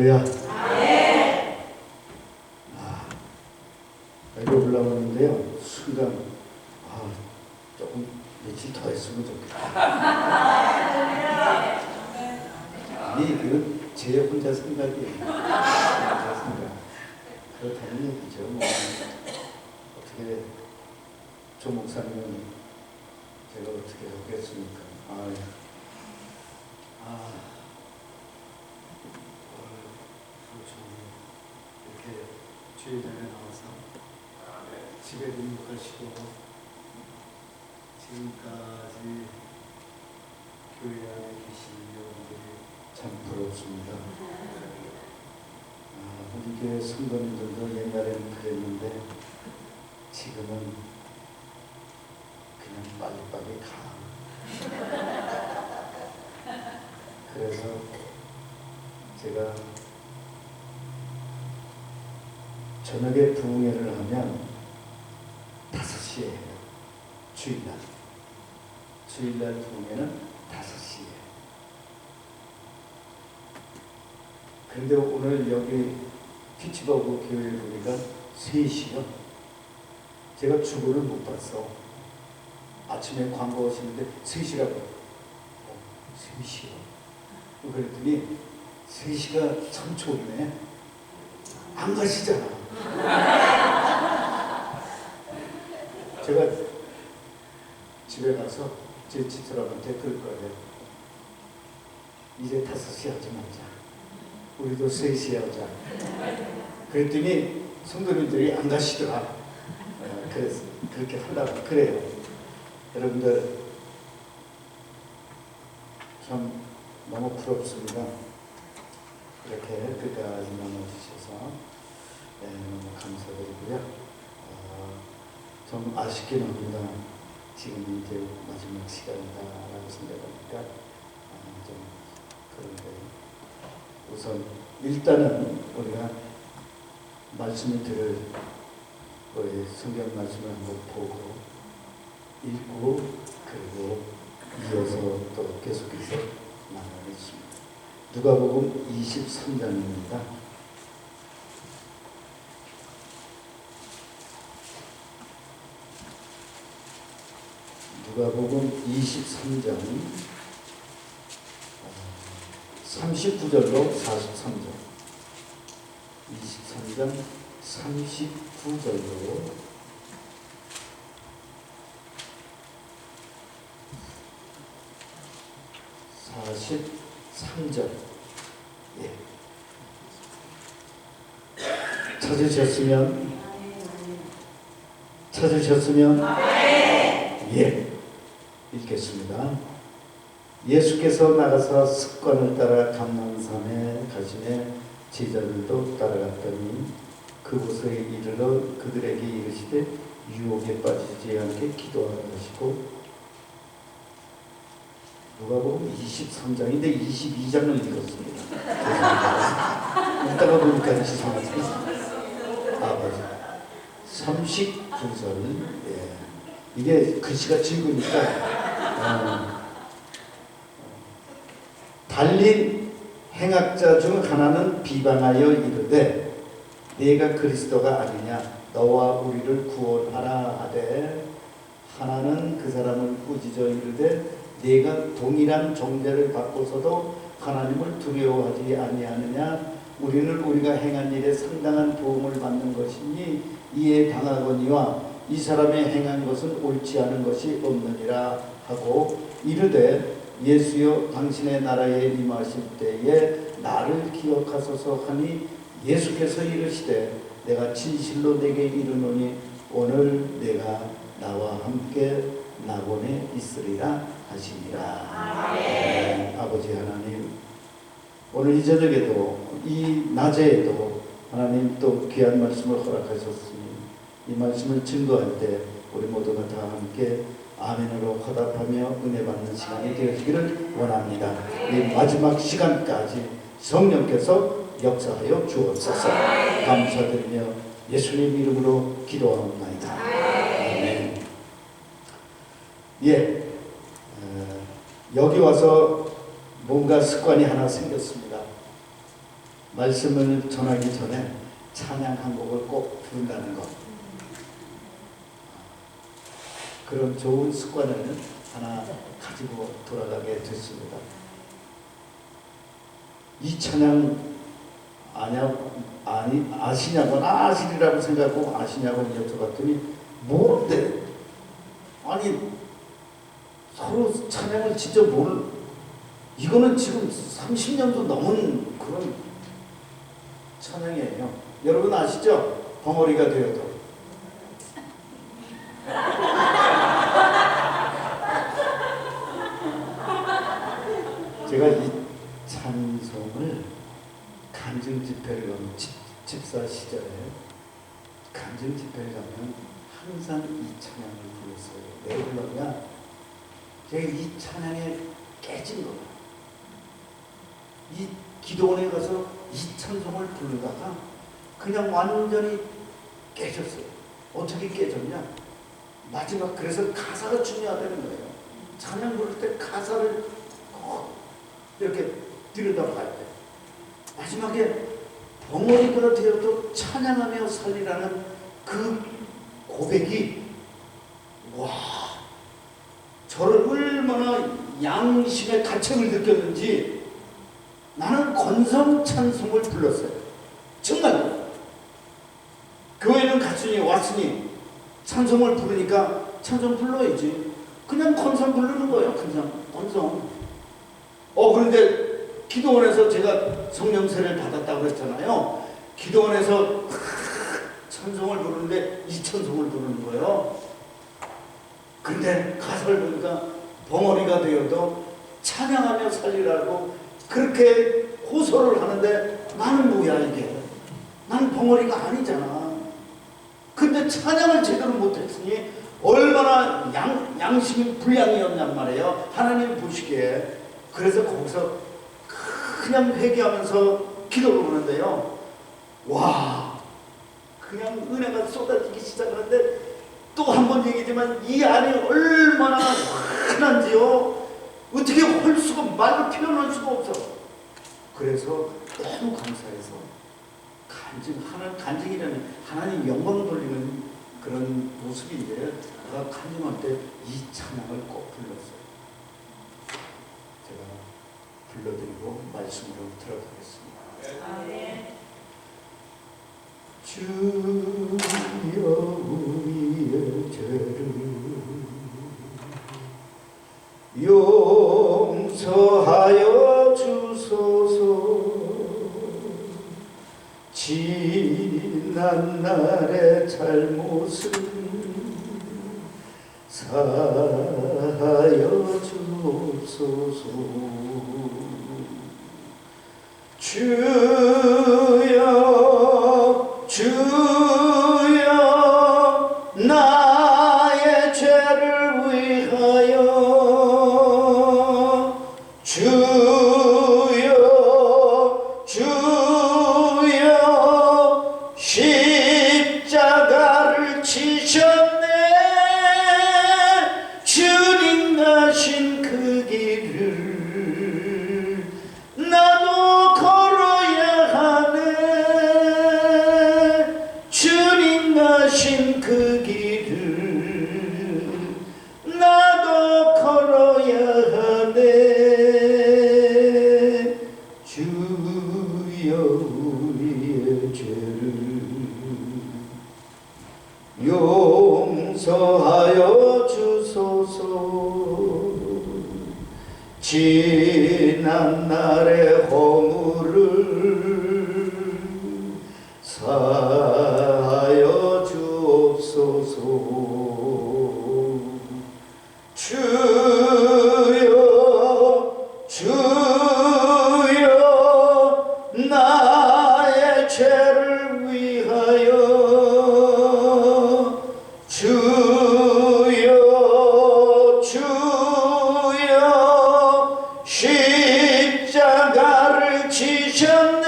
야, 여기 올라오는데요. 순간 조금 며칠 더 했으면 좋겠다. 아니, 그건 제 혼자 생각이에요. 혼자 생각. 그렇다는 얘기죠. 뭐 어떻게 조 목사님은 제가 어떻게 하겠습니까? 이렇게 주일날에 나와서 집에 등록하시고 지금까지 교회 안에 계시는 여러분들이 참 부럽습니다. 우리 교회 성도님들도 옛날에는 그랬는데 지금은 그냥 빨리빨리 가. 그래서 제가 저녁에 부흥회를 하면 5시에 해요. 주일날 부흥회는 5시에. 그런데 오늘 여기 피치버그 교회 보니까 3시요. 제가 주보를 못 봤어. 아침에 광고 오시는데 3시라고. 3시요. 그랬더니 3시가 참 좋네. 안 가시잖아. 제가 집에 가서 제 집사람한테 그럴 거예요. 이제 5시 하지 말자. 우리도 3시에 하자. 그랬더니 성도님들이 안 가시더라. 그래서 그렇게 하려고 그래요. 여러분들 참 너무 부럽습니다. 이렇게 끝까지 나눠주셔서 너무 감사드리고요. 좀 아쉽긴 합니다. 지금 이제 마지막 시간이다라고 생각하니까 좀 그런데 우선 일단은 우리가 말씀을 들을 우리 성경 말씀을 한번 보고 읽고 그리고 이어서 또 계속해서 나가겠습니다. 누가복음 23장입니다. 누가복음 23장 39절로 43절 23장 39절로 43절. 찾으셨으면 읽겠습니다. 예수께서 나가서 습관을 따라 감난산에 가시매 제자들도 따라갔더니 그곳에 이르러 그들에게 이르시되 유혹에 빠지지 않게 기도하라 하시고. 누가복음 23장인데 22장을 읽었습니다. 읽다가 보니까 이상하죠. 맞아. 39절. 이게 글씨가 적으니까 달린 행악자 중 하나는 비방하여 이르되 네가 그리스도가 아니냐 너와 우리를 구원하라 하되 하나는 그 사람을 꾸짖어 이르되 네가 동일한 정죄를 받고서도 하나님을 두려워하지 아니하느냐 우리는 우리가 행한 일에 상당한 도움을 받는 것이니 이에 당하거니와 이 사람의 행한 것은 옳지 않은 것이 없느니라 하고 이르되 예수여 당신의 나라에 임하실 때에 나를 기억하소서 하니 예수께서 이르시되 내가 진실로 내게 이르노니 오늘 내가 나와 함께 낙원에 있으리라 하시니라. 아버지 하나님, 오늘 이 저녁에도 이 낮에도 하나님 또 귀한 말씀을 허락하셨으니 이 말씀을 증거할 때 우리 모두가 다 함께 아멘으로 화답하며 은혜 받는 시간이 되어지기를 원합니다. 이 마지막 시간까지 성령께서 역사하여 주옵소서. 감사드리며 예수님 이름으로 기도하옵나이다. 아멘. 여기 와서 뭔가 습관이 하나 생겼습니다. 말씀을 전하기 전에 찬양 한 곡을 꼭 부른다는 것, 그런 좋은 습관을 하나 가지고 돌아가게 됐습니다. 이 찬양 아시냐고, 아시리라고 생각하고 아시냐고 여쭤봤더니 모른대. 아니 서로 찬양을 진짜 이거는 지금 30년도 넘은 그런 찬양이에요. 여러분 아시죠? 벙어리가 되어도. 제가 이 찬송을 간증 집회를 가면 집사 시절에 간증 집회를 가면 항상 이 찬양을 불렀어요. 왜 불렀냐? 제가 이 찬양에 깨진 거예요. 이 기도원에 가서 이 찬송을 부르다가 그냥 완전히 깨졌어요. 어떻게 깨졌냐? 마지막, 그래서 가사가 중요하다는 거예요. 찬양 부를 때 가사를 꼭 이렇게 들여다봐야 돼요. 마지막에 벙어리가 되어도 찬양하며 살리라는 그 고백이, 와, 저를 얼마나 양심의 가책을 느꼈는지. 나는 건성 찬송을 불렀어요. 정말 교회는 갔으니 왔으니 찬송을 부르니까 찬송 불러야지. 그냥 건성 부르는 거예요. 그냥 건성. 그런데 기도원에서 제가 성령 세례를 받았다고 그랬잖아요. 기도원에서 찬송을 부르는데 이 찬송을 부르는 거예요. 그런데 가사를 보니까 벙어리가 되어도 찬양하며 살리라고 그렇게 호소를 하는데, 나는 뭐야 이게? 나는 벙어리가 아니잖아. 근데 찬양을 제대로 못했으니 얼마나 양심이 불량이었냔 말이에요. 하나님 보시기에. 그래서 거기서 그냥 회개하면서 기도를 하는데요, 와, 그냥 은혜가 쏟아지기 시작하는데, 또 한 번 얘기지만 이 안이 얼마나 환한지요. 어떻게 할 수가, 말로 표현할 수가 없어. 그래서 너무 감사해서 간증이라는 하나님 영광 돌리는 그런 모습인데, 내가 간증할 때 이 찬양을 꼭 불렀어요. 제가 불러드리고 말씀으로 들어가겠습니다. 아멘. 주여 우리의 죄를 용서하여 주소서. 지난 날의 잘못을 사하여 주옵소서. 주여 주여 나의 죄를 위하여 주여 주여 십자가를 치셨네. 주님 가신 그 길을 나도 걸어야 하네. 주님 가신 그 길을 나도 걸어야 하네. 주여 우리의 죄를 용서하여 주소서. 지난 날의 허물을 사하여 주옵소서. 주여 주여 나의 죄를 위하여 주여 주여 십자가를 지셨네.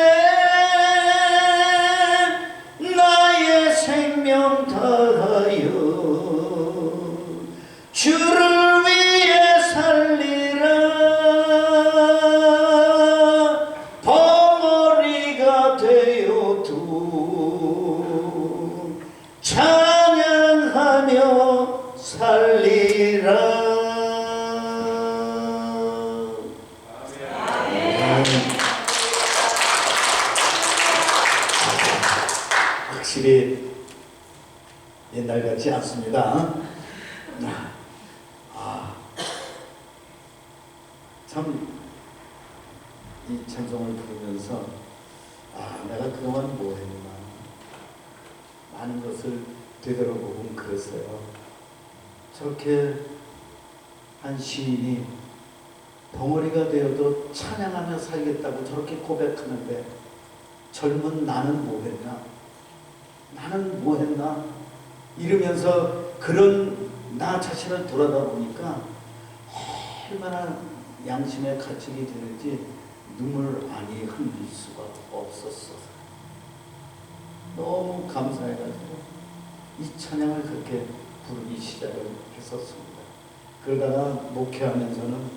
나의 생명 다하여 주를 위해 살리라. 벙어리가 확실히 옛날 같지 않습니다. 참 이 찬송을 부르면서 내가 그동안 뭐 했나, 많은 것을 되돌아보면 그랬어요. 저렇게 한 시인이 벙어리가 되어도 찬양하며 살겠다고 저렇게 고백하는데 젊은 나는 뭐 했나, 나는 뭐 했나 이러면서 그런 나 자신을 돌아다 보니까 얼마나 양심의 가책이 되는지 눈물 아니 흘릴 수가 없었어. 너무 감사해가지고 이 찬양을 그렇게 부르기 시작을 했었습니다. 그러다가 목회하면서는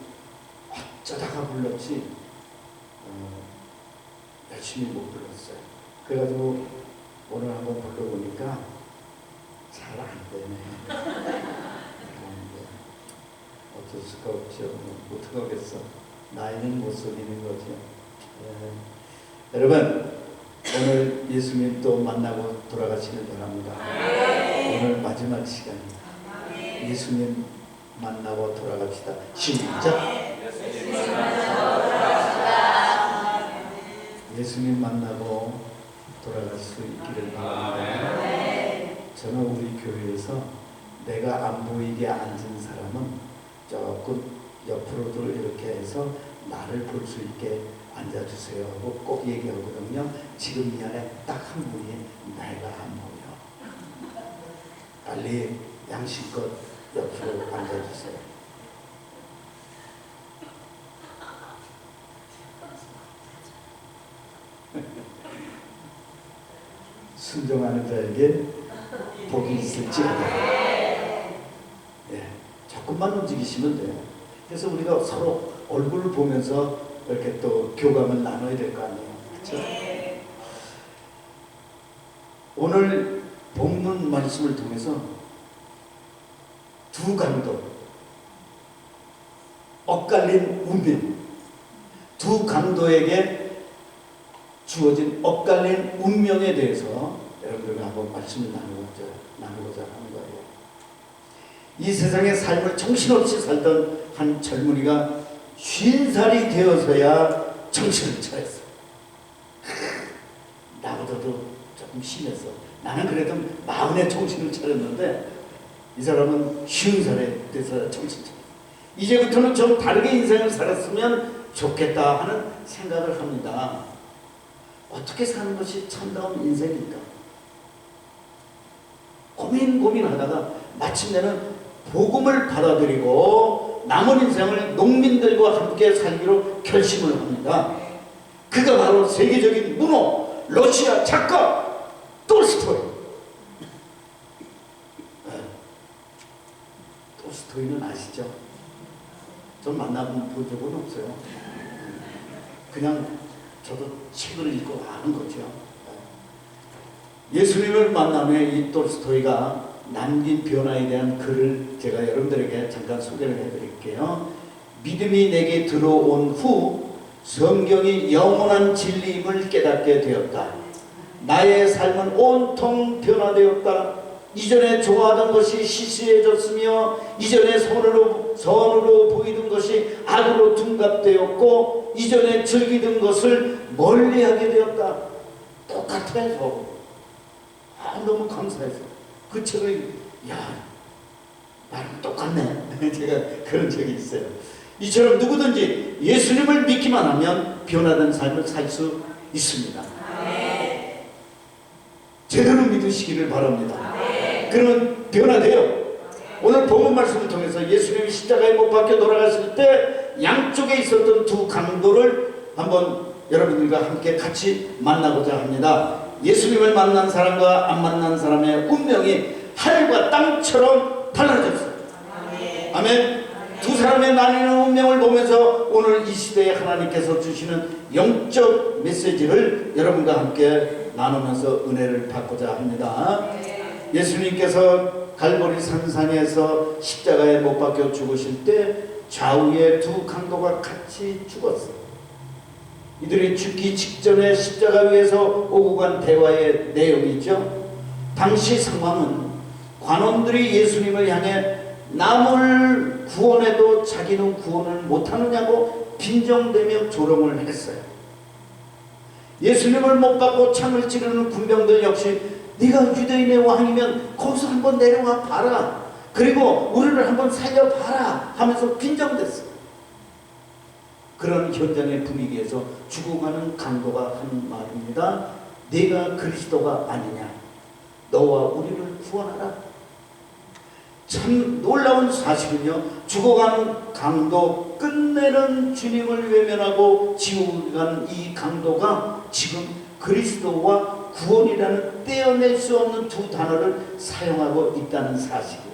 어쩌다가 불렀지 열심히 못 불렀어요. 그래가지고 오늘 한번 불러보니까 잘 안 되네. 어쩔 수가 없죠. 어떡하겠어. 나이는 못 속이는 거죠. 여러분, 오늘 예수님 또 만나고 돌아가시길 바랍니다. 오늘 마지막 시간입니다. 예수님 만나고 돌아갑시다. 시작. 예수님 만나고 돌아갈 수 있기를 바랍니다. 저는 우리 교회에서 내가 안 보이게 앉은 사람은 조금 옆으로도 이렇게 해서 나를 볼 수 있게 앉아주세요 하고 꼭 얘기하거든요. 지금 이 안에 딱 한 분이 내가 안 보여. 빨리 양심껏 옆으로 앉아주세요. 순종하는 자에게 복이 있을지어다. 조금만 움직이시면 돼요. 그래서 우리가 서로 얼굴을 보면서 이렇게 또 교감을 나눠야 될 거 아니에요. 그렇죠? 오늘 본문 말씀을 통해서 두 강도, 엇갈린 운명, 두 강도에게 주어진 엇갈린 운명에 대해서 여러분들과 한번 말씀을 나누고자 하는 거예요. 이 세상의 삶을 정신없이 살던 한 젊은이가 50살이 되어서야 정신을 차렸어. 나보다도 조금 심했어. 나는 그래도 40에 정신을 차렸는데 이 사람은 50살에 돼서야 정신을 차렸어. 이제부터는 좀 다르게 인생을 살았으면 좋겠다 하는 생각을 합니다. 어떻게 사는 것이 참다운 인생일까? 고민하다가 마침내는 복음을 받아들이고 남은 인생을 농민들과 함께 살기로 결심을 합니다. 그가 바로 세계적인 문호, 러시아 작가 톨스토이. 톨스토이는 아시죠? 전 만나본 적은 없어요. 그냥 저도 책을 읽고 아는 거죠. 예수님을 만난 후에 이 톨스토이가 남긴 변화에 대한 글을 제가 여러분들에게 잠깐 소개를 해드릴게요. 믿음이 내게 들어온 후 성경이 영원한 진리임을 깨닫게 되었다. 나의 삶은 온통 변화되었다. 이전에 좋아하던 것이 시시해졌으며 이전에 선으로 보이던 것이 악으로 둔갑되었고 이전에 즐기던 것을 멀리하게 되었다. 똑같아요. 너무 감사해서 그 책을 나랑 똑같네. 제가 그런 적이 있어요. 이처럼 누구든지 예수님을 믿기만 하면 변화된 삶을 살 수 있습니다. 제대로 믿으시기를 바랍니다. 그러면 변화돼요. 오늘 본문 말씀을 통해서 예수님이 십자가에 못 박혀 돌아가실 때 양쪽에 있었던 두 강도를 한번 여러분들과 함께 같이 만나고자 합니다. 예수님을 만난 사람과 안 만난 사람의 운명이 하늘과 땅처럼 달라졌어요. 아멘. 두 사람의 나뉘는 운명을 보면서 오늘 이 시대에 하나님께서 주시는 영적 메시지를 여러분과 함께 나누면서 은혜를 받고자 합니다. 예수님께서 갈보리 산상에서 십자가에 못 박혀 죽으실 때 좌우에 두 강도가 같이 죽었어요. 이들이 죽기 직전에 십자가 위에서 오고 간 대화의 내용이죠. 당시 상황은 관원들이 예수님을 향해 남을 구원해도 자기는 구원을 못하느냐고 빈정대며 조롱을 했어요. 예수님을 못 받고 창을 찌르는 군병들 역시 네가 유대인의 왕이면 거기서 한번 내려와 봐라. 그리고 우리를 한번 살려봐라 하면서 빈정댔어요. 그런 현장의 분위기에서 죽어가는 강도가 한 말입니다. 네가 그리스도가 아니냐. 너와 우리를 구원하라. 참 놀라운 사실은요. 죽어가는 강도, 끝내는 주님을 외면하고 지옥을 가는 이 강도가 지금 그리스도와 구원이라는 떼어낼 수 없는 두 단어를 사용하고 있다는 사실이에요.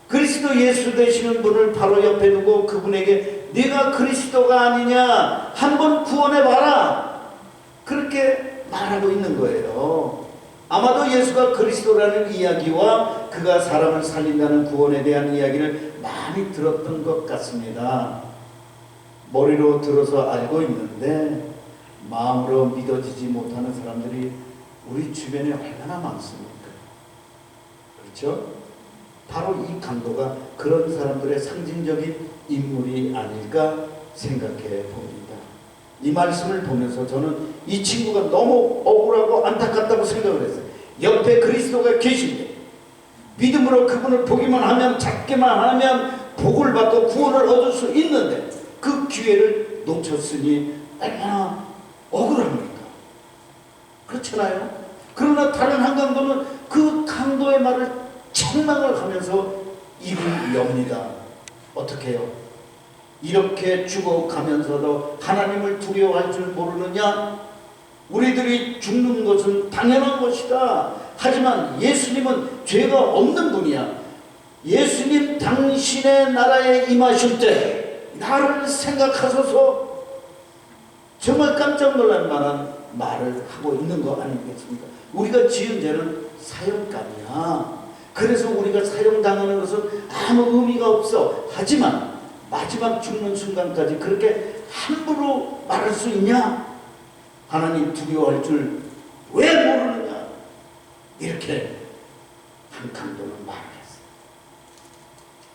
그리스도 예수 되시는 분을 바로 옆에 두고 그분에게 네가 그리스도가 아니냐, 한번 구원해봐라, 그렇게 말하고 있는 거예요. 아마도 예수가 그리스도라는 이야기와 그가 사람을 살린다는 구원에 대한 이야기를 많이 들었던 것 같습니다. 머리로 들어서 알고 있는데 마음으로 믿어지지 못하는 사람들이 우리 주변에 얼마나 많습니까? 그렇죠? 바로 이 강도가 그런 사람들의 상징적인 인물이 아닐까 생각해 봅니다. 이 말씀을 보면서 저는 이 친구가 너무 억울하고 안타깝다고 생각을 했어요. 옆에 그리스도가 계신데 믿음으로 그분을 보기만 하면, 잡기만 하면 복을 받고 구원을 얻을 수 있는데 그 기회를 놓쳤으니 얼마나 억울합니까? 그렇잖아요. 그러나 다른 한 강도는 그 강도의 말을 책망을 하면서 입을 엽니다. 어떻게 해요? 이렇게 죽어가면서도 하나님을 두려워할 줄 모르느냐? 우리들이 죽는 것은 당연한 것이다. 하지만 예수님은 죄가 없는 분이야. 예수님 당신의 나라에 임하실 때 나를 생각하소서. 정말 깜짝 놀랄 만한 말을 하고 있는 거 아니겠습니까? 우리가 지은 죄는 사형감이야. 그래서 우리가 사형당하는 것은 아무 의미가 없어. 하지만 마지막 죽는 순간까지 그렇게 함부로 말할 수 있냐? 하나님 두려워할 줄 왜 모르느냐? 이렇게 한 강도는 말했어요.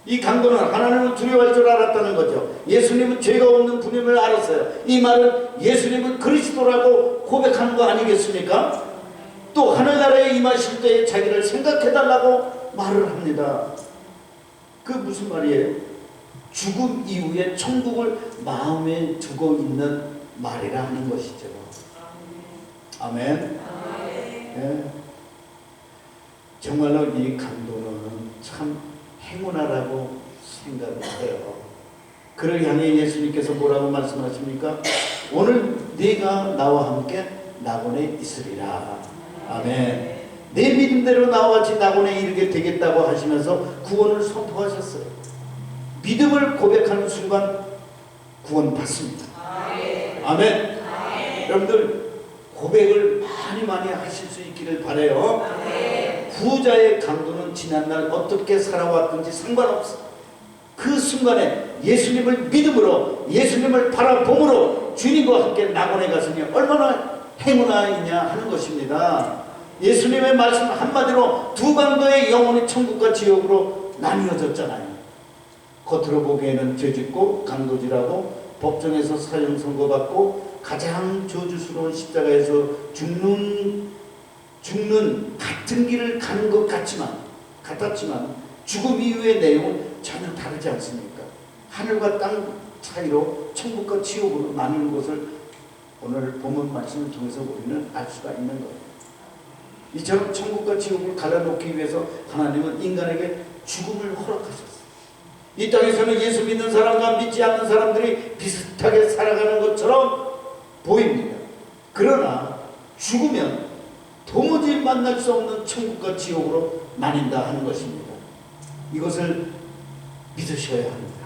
이 강도는 하나님을 두려워할 줄 알았다는 거죠. 예수님은 죄가 없는 분임을 알았어요. 이 말은 예수님은 그리스도라고 고백하는 거 아니겠습니까? 또 하늘나라에 임하실 때 자기를 생각해달라고 말을 합니다. 그 무슨 말이에요? 죽음 이후에 천국을 마음에 두고 있는 말이라 하는 것이죠. 아멘. 네. 정말로 이 강도는 참 행운하라고 생각을 해요. 그를 향해 예수님께서 뭐라고 말씀하십니까? 오늘 네가 나와 함께 낙원에 있으리라. 아멘. 내 믿음대로 나와 같이 낙원에 이르게 되겠다고 하시면서 구원을 선포하셨어요. 믿음을 고백하는 순간 구원 받습니다. 아멘. 아멘. 여러분들 고백을 많이 하실 수 있기를 바라요. 부자의 강도는 지난날 어떻게 살아왔든지 상관없어. 그 순간에 예수님을 믿음으로, 예수님을 바라봄으로 주님과 함께 낙원에 갔으니 얼마나 행운이냐 하는 것입니다. 예수님의 말씀 한마디로 두 강도의 영혼이 천국과 지옥으로 나뉘어졌잖아요. 겉으로 보기에는 죄짓고 강도질하고 법정에서 사형 선고받고 가장 저주스러운 십자가에서 죽는 같은 길을 가는 것 같았지만 죽음 이후의 내용은 전혀 다르지 않습니까? 하늘과 땅 차이로 천국과 지옥으로 나누는 것을 오늘 본문 말씀을 통해서 우리는 알 수가 있는 거예요. 이처럼 천국과 지옥을 갈라놓기 위해서 하나님은 인간에게 죽음을 허락하셨어요. 이 땅에서는 예수 믿는 사람과 믿지 않는 사람들이 비슷하게 살아가는 것처럼 보입니다. 그러나 죽으면 도무지 만날 수 없는 천국과 지옥으로 나뉜다 하는 것입니다. 이것을 믿으셔야 합니다.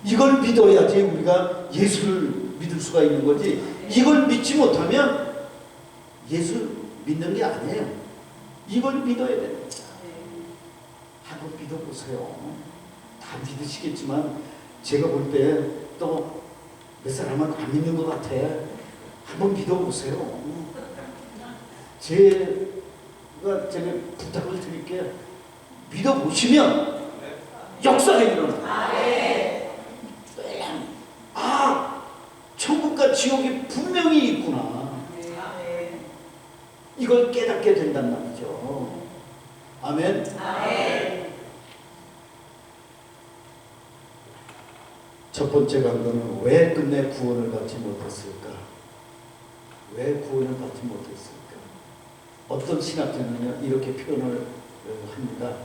이걸 믿어야지 우리가 예수를 믿을 수가 있는 거지, 이걸 믿지 못하면 예수 믿는 게 아니에요. 이걸 믿어야 됩니다. 한번 믿어보세요. 다 믿으시겠지만 제가 볼 때 또 몇 사람은 안 믿는 것 같아. 한번 믿어보세요. 제가 부탁을 드릴게요. 믿어보시면 역사가 일어나. 아, 천국과 지옥이 분명히 있구나. 이걸 깨닫게 된단 말이죠. 아멘. 첫 번째 강도는 왜 끝내 구원을 받지 못했을까? 왜 구원을 받지 못했을까? 어떤 신학자는요 이렇게 표현을 합니다.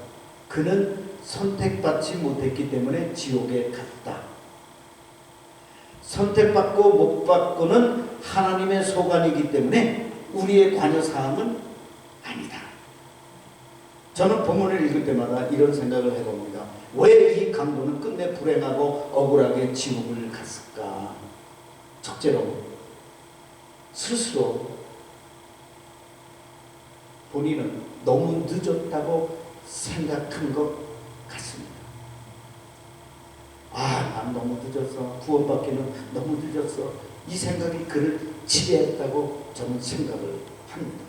그는 선택받지 못했기 때문에 지옥에 갔다. 선택받고 못 받고는 하나님의 소관이기 때문에 우리의 관여사항은 아니다. 저는 본문을 읽을 때마다 이런 생각을 해봅니다. 왜 이 강도는 끝내 불행하고 억울하게 지옥을 갔을까? 첫째로 스스로 본인은 너무 늦었다고 생각한 것 같습니다. 난 너무 늦었어. 구원받기는 너무 늦었어. 이 생각이 그를 지배했다고 저는 생각을 합니다.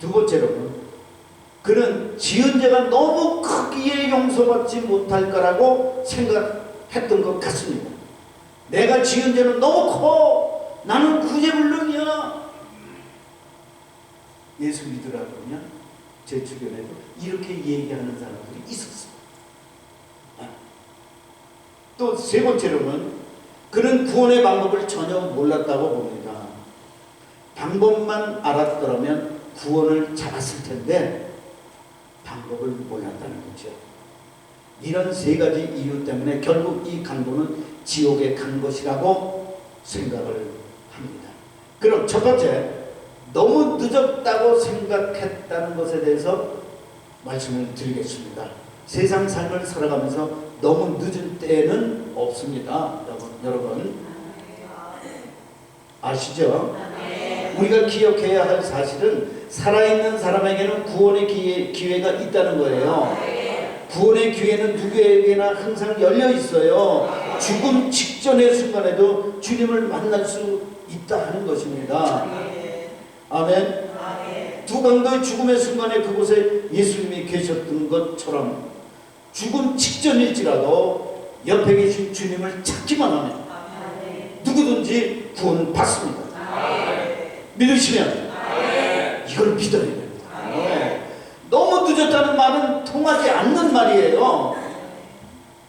두 번째로는 그는 지은 죄가 너무 크기에 용서받지 못할 거라고 생각했던 것 같습니다. 내가 지은 죄는 너무 커. 나는 구제불능이야. 예수 믿으라 그러면 제 주변에도 이렇게 얘기하는 사람들이 있었어요. 또 세 번째로는 그는 구원의 방법을 전혀 몰랐다고 봅니다. 방법만 알았더라면 구원을 잡았을 텐데 방법을 몰랐다는 거죠. 이런 세 가지 이유 때문에 결국 이 강도는 지옥에 간 것이라고 생각을 합니다. 그럼 첫 번째, 너무 늦었다고 생각했다는 것에 대해서 말씀을 드리겠습니다. 세상 삶을 살아가면서 너무 늦은 때는 없습니다. 여러분 아시죠? 우리가 기억해야 할 사실은 살아있는 사람에게는 구원의 기회가 있다는 거예요. 구원의 기회는 누구에게나 항상 열려 있어요. 죽음 직전의 순간에도 주님을 만날 수 있다 하는 것입니다. 아멘. 두 강도의 죽음의 순간에 그곳에 예수님이 계셨던 것처럼 죽음 직전일지라도 옆에 계신 주님을 찾기만 하면 누구든지 구원을 받습니다. 믿으시면 이걸 믿어야 됩니다. 너무 늦었다는 말은 통하지 않는 말이에요.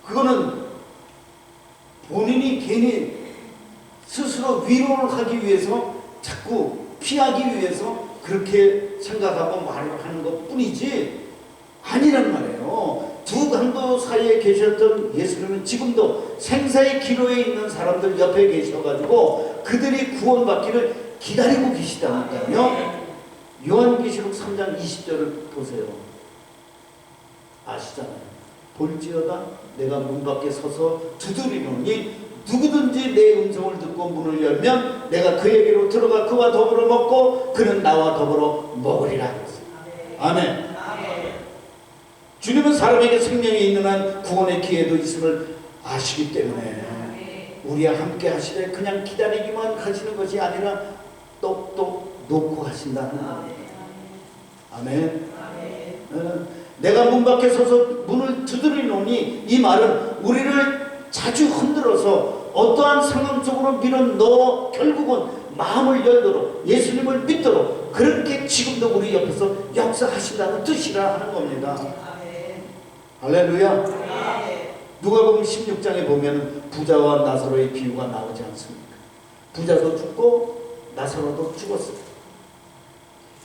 그거는 본인이 괜히 스스로 위로를 하기 위해서 자꾸 피하기 위해서 그렇게 생각하고 말을 하는 것 뿐이지 아니란 말이에요. 두 강도 사이에 계셨던 예수님은 지금도 생사의 기로에 있는 사람들 옆에 계셔가지고 그들이 구원받기를 기다리고 계시다니까요. 요한계시록 3장 20절을 보세요. 아시잖아요. 볼지어다 내가 문 밖에 서서 두드리노니 누구든지 내 음성을 듣고 문을 열면 내가 그에게로 들어가 그와 더불어 먹고 그는 나와 더불어 먹으리라 그랬어요. 아멘. 주님은 사람에게 생명이 있는 한 구원의 기회도 있음을 아시기 때문에 우리와 함께 하시되 그냥 기다리기만 하시는 것이 아니라 똑똑 놓고 하신다는 겁니다. 아멘. 내가 문 밖에 서서 문을 두드리노니 이 말은 우리를 자주 흔들어서 어떠한 상황 속으로 밀어넣어 결국은 마음을 열도록 예수님을 믿도록 그렇게 지금도 우리 옆에서 역사하신다는 뜻이라 하는 겁니다. 할렐루야. 누가복음 16장에 보면 부자와 나사로의 비유가 나오지 않습니까? 부자도 죽고 나사로도 죽었어요.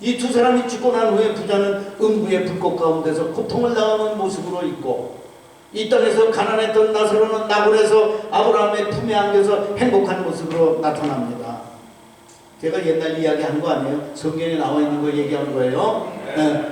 이 두 사람이 죽고 난 후에 부자는 음부의 불꽃 가운데서 고통을 당하는 모습으로 있고 이 땅에서 가난했던 나사로는 나굴에서 아브라함의 품에 안겨서 행복한 모습으로 나타납니다. 제가 옛날 이야기한 거 아니에요? 성경에 나와 있는 거 얘기하는 거예요. 네.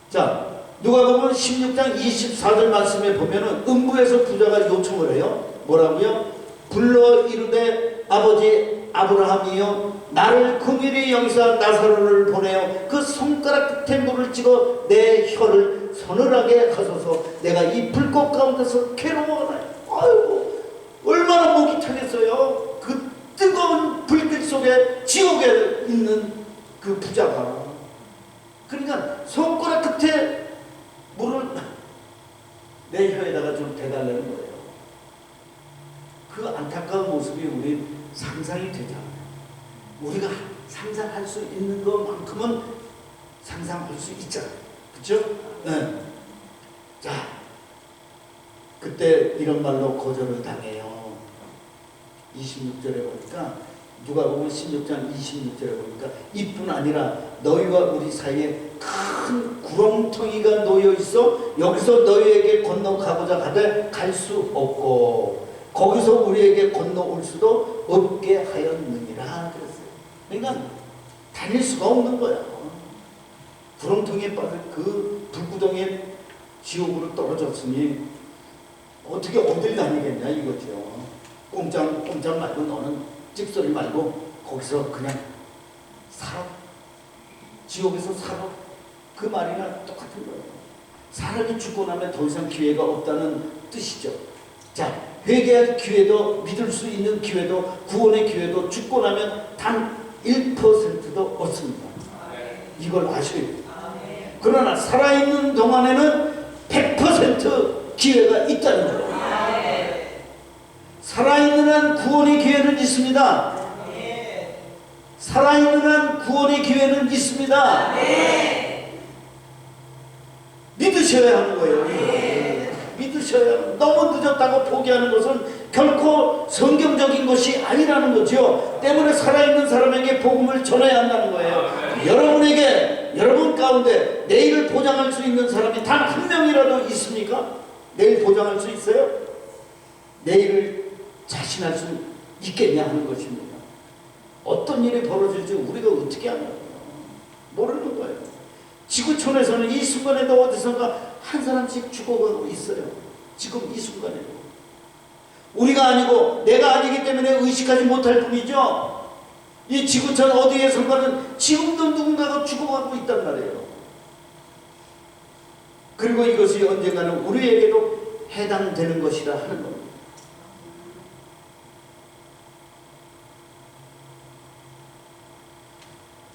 자, 누가복음 16장 24절 말씀에 보면은 음부에서 부자가 요청을 해요. 뭐라고요? 불러 이르되 아버지 아브라함이여 나를 긍휼히 여기사 나사로를 보내어 그 손가락 끝에 물을 찍어 내 혀를 서늘하게 하소서. 내가 이 불꽃 가운데서 괴로워하나요. 아이고 얼마나 목이 타겠어요. 그 뜨거운 불길 속에 지옥에 있는 그 부자가. 그러니까 손가락 끝에 물을 내 혀에다가 좀 대달라는 거예요. 그 안타까운 모습이 우리 상상이 되잖아요. 우리가 상상할 수 있는 것만큼은 상상할 수 있잖아요. 그렇죠? 네. 자, 그때 이런 말로 거절을 당해요. 26절에 보니까, 누가복음 16장 26절에 보니까, 이뿐 아니라 너희와 우리 사이에 큰 구렁텅이가 놓여 있어 여기서 너희에게 건너가고자 하되 갈 수 없고 거기서 우리에게 건너올 수도 없게 하였느니라 그랬어요. 그러니까 다닐 수가 없는 거야. 구렁텅이에 빠져 그 불구덩이에 지옥으로 떨어졌으니 어떻게 어딜 다니겠냐 이거죠. 꼼짝 말고 너는 찍소리 말고 거기서 그냥 살아. 지옥에서 살아. 그 말이나 똑같은 거예요. 사람이 죽고 나면 더 이상 기회가 없다는 뜻이죠. 자, 회개할 기회도, 믿을 수 있는 기회도, 구원의 기회도 죽고 나면 단 1%도 없습니다. 이걸 아셔야 돼요. 그러나 살아있는 동안에는 100% 기회가 있다는 거예요. 살아있는 한 구원의 기회는 있습니다. 살아있는 한 구원의 기회는 있습니다. 믿으셔야 하는 거예요. 믿으셔야 하는. 너무 늦었다고 포기하는 것은 결코 성경적인 것이 아니라는 거죠. 때문에 살아있는 사람에게 복음을 전해야 한다는 거예요. 여러분에게, 여러분 가운데 내일을 보장할 수 있는 사람이 단 한 명이라도 있습니까? 내일 보장할 수 있어요? 내일을 자신할 수 있겠냐 하는 것입니다. 어떤 일이 벌어질지 우리가 어떻게 하냐고요. 모르는 거예요. 지구촌에서는 이 순간에도 어디선가 한 사람씩 죽어가고 있어요. 지금 이 순간에도. 우리가 아니고 내가 아니기 때문에 의식하지 못할 뿐이죠. 이 지구촌 어디에선가는 지금도 누군가가 죽어가고 있단 말이에요. 그리고 이것이 언젠가는 우리에게도 해당되는 것이라 하는 겁니다.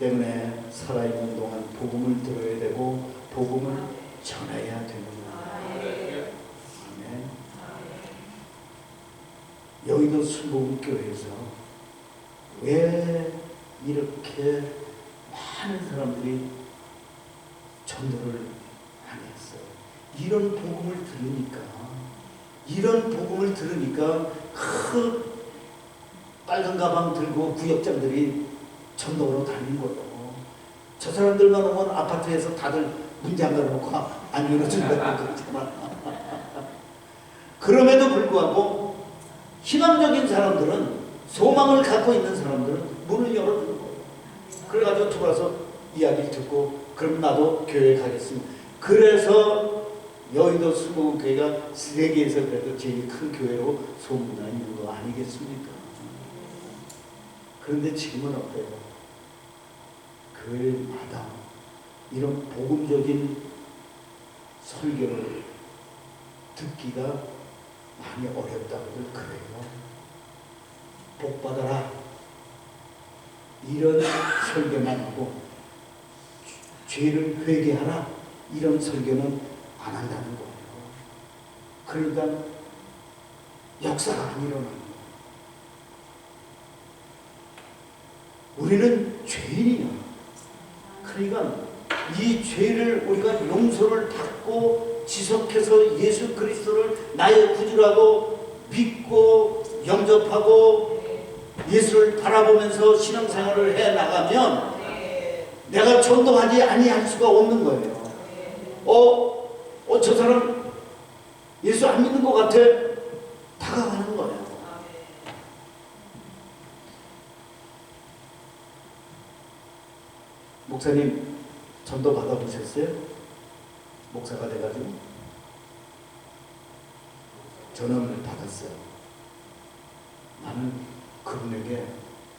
때문에 살아있는 동안 복음을 들어야 되고 복음을 전해야 됩니다. 아멘. 여의도 순복음교회에서 왜 이렇게 많은 사람들이 전도를 안 했어요? 이런 복음을 들으니까 그 빨간 가방 들고 구역장들이 전도로 다닌 거예요. 저 사람들만 오면 아파트에서 다들 문 잠가놓고 안 열어준다고 그러잖아. 그럼에도 불구하고 희망적인 사람들은, 소망을 갖고 있는 사람들은 문을 열어주는 거예요. 그래가지고 들어와서 이야기를 듣고 그럼 나도 교회 가겠습니다. 그래서 여의도 순복음교회가 세계에서 그래도 제일 큰 교회로 소문나 있는 거 아니겠습니까? 그런데 지금은 어때요? 교회마다 이런 복음적인 설교를 듣기가 많이 어렵다고들 그래요. 복 받아라 이런 설교만 하고 죄를 회개하라 이런 설교는 안 한다는 거예요. 그러니까 역사가 안 일어나는 거예요. 우리는 죄인이야. 그러니까 이 죄를 우리가 용서를 받고 지속해서 예수 그리스도를 나의 구주라고 믿고 영접하고 예수를 바라보면서 신앙생활을 해 나가면 내가 전도하지 아니할 수가 없는 거예요. 저 사람 예수 안 믿는 것 같아. 다가가는 거예요. 목사님 전도 받아보셨어요? 목사가 돼가지고 전화를 받았어요. 나는 그분에게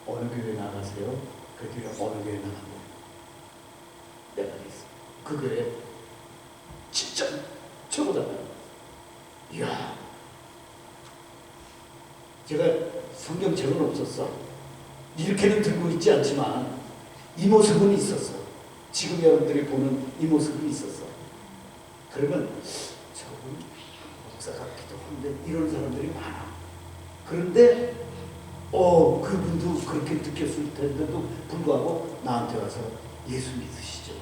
어느 교회 나가세요? 그 교회 어느 교회 나가고 내가 그랬어. 그 교회 진짜 최고잖아요. 이야, 제가 성경책은 없었어. 이렇게는 들고 있지 않지만 이 모습은 있었어. 지금 여러분들이 보는 이 모습은 있었어. 그러면 저분 목사 같기도 한데 이런 사람들이 많아. 그런데 그분도 그렇게 느꼈을 텐데도 불구하고 나한테 와서 예수 믿으시죠.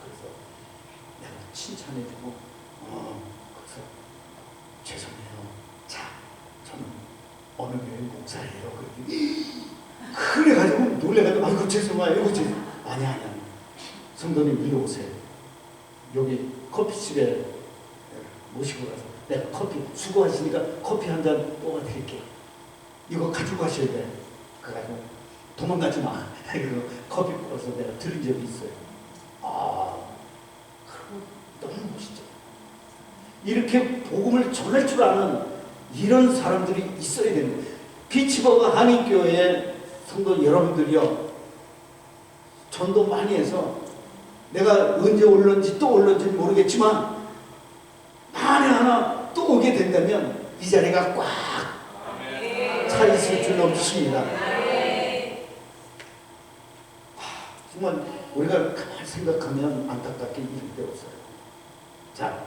그래서 내가 칭찬해주고 그래서 죄송해요. 자, 저는 어느 교회 목사예요. 그래가지고 놀래가지고 아이고 죄송해요. 아니야. 성도님 일로 오세요. 여기 커피집에 모시고 가서 내가 커피 수고하시니까 커피 한 잔 뽑아드릴게. 이거 가지고 가셔야 돼. 그래가지고 도망가지 마. 그래서 커피 뽑아서 내가 들은 적이 있어요. 그럼 너무 멋있죠. 이렇게 복음을 전할 줄 아는 이런 사람들이 있어야 되는 거예요. 피츠버그 한인교회 성도 여러분들이요, 전도 많이 해서 내가 언제 올런지 또 올런지 모르겠지만 만에 하나 또 오게 된다면 이 자리가 꽉 차 있을 줄 없습니다. 정말 우리가 가만히 생각하면 안타깝게 이럴 데 없어요. 자,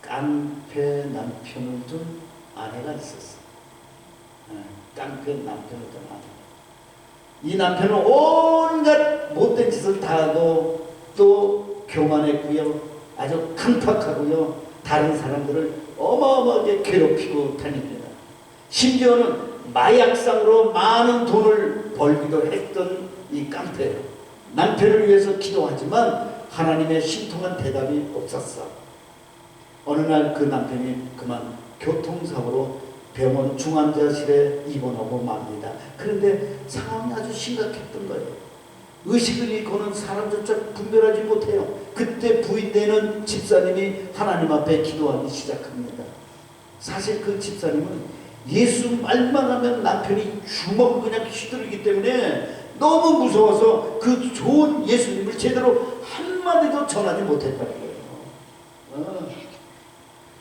깡패 남편을 둔 아내가 있었어. 깡패 남편을 둔 아내. 이 남편은 온갖 못된 짓을 다 하고 또 교만했고요, 아주 강팍하고요, 다른 사람들을 어마어마하게 괴롭히고 다닙니다. 심지어는 마약상으로 많은 돈을 벌기도 했던 이 깡패예요. 남편을 위해서 기도하지만 하나님의 신통한 대답이 없었어. 어느 날 그 남편이 그만 교통사고로 병원 중환자실에 입원하고 맙니다. 그런데 상황이 아주 심각했던 거예요. 의식을 잃고는 사람조차 분별하지 못해요. 그때 부인되는 집사님이 하나님 앞에 기도하기 시작합니다. 사실 그 집사님은 예수 말만 하면 남편이 주먹을 그냥 휘두르기 때문에 너무 무서워서 그 좋은 예수님을 제대로 한마디도 전하지 못했다는 거예요.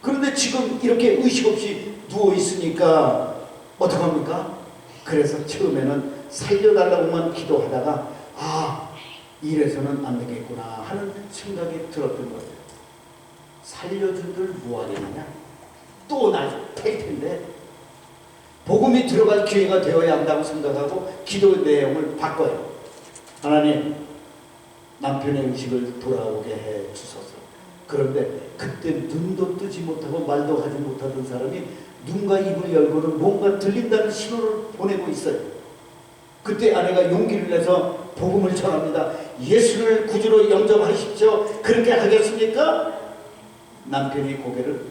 그런데 지금 이렇게 의식 없이 누워 있으니까 어떡합니까? 그래서 처음에는 살려달라고만 기도하다가 이래서는 안 되겠구나 하는 생각이 들었던 거예요. 살려준들 뭐하겠느냐? 또 날 팰 텐데 복음이 들어갈 기회가 되어야 한다고 생각하고 기도 내용을 바꿔요. 하나님, 남편의 의식을 돌아오게 해 주소서. 그런데 그때 눈도 뜨지 못하고 말도 하지 못하던 사람이 눈과 입을 열고는 뭔가 들린다는 신호를 보내고 있어요. 그때 아내가 용기를 내서 복음을 전합니다. 예수를 구주로 영접하십시오. 그렇게 하겠습니까? 남편이 고개를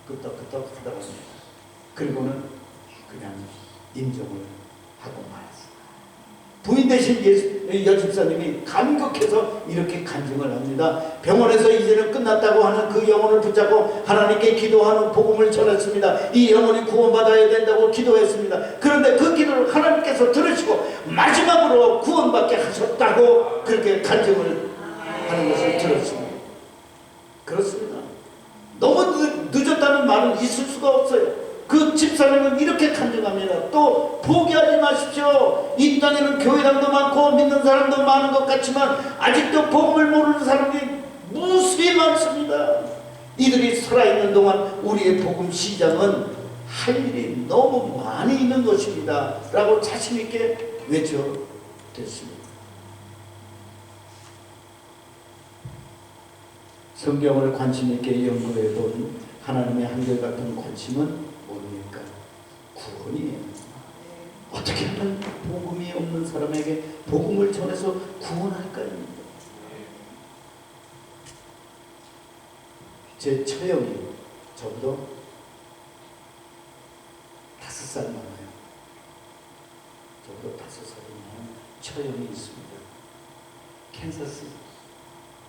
끄덕끄덕 하더랍니다. 그리고는 그냥 인정을 하고 말았어요. 부인 대신 여집사님이 감격해서 이렇게 간증을 합니다. 병원에서 이제는 끝났다고 하는 그 영혼을 붙잡고 하나님께 기도하는 복음을 전했습니다. 이 영혼이 구원받아야 된다고 기도했습니다. 그런데 그 기도를 하나님께서 들으시고 마지막으로 구원받게 하셨다고 그렇게 간증을 하는 것을 들었습니다. 그렇습니다. 너무 늦었다는 말은 있을 수가 없어요. 그 집사님은 이렇게 간증합니다. 또 포기하지 마십시오. 이 땅에는 교회당도 많고 믿는 사람도 많은 것 같지만 아직도 복음을 모르는 사람이 무수히 많습니다. 이들이 살아있는 동안 우리의 복음 시장은 할 일이 너무 많이 있는 것입니다 라고 자신있게 외쳐댔습니다. 성경을 관심있게 연구해본 하나님의 한결같은 관심은 뭡니까? 구원이에요. 어떻게 하면 복음이 없는 사람에게 복음을 전해서 구원할까요? 제 처형이 저보다 5살 많아요. 저보다 5살이 많은 처형이 있습니다.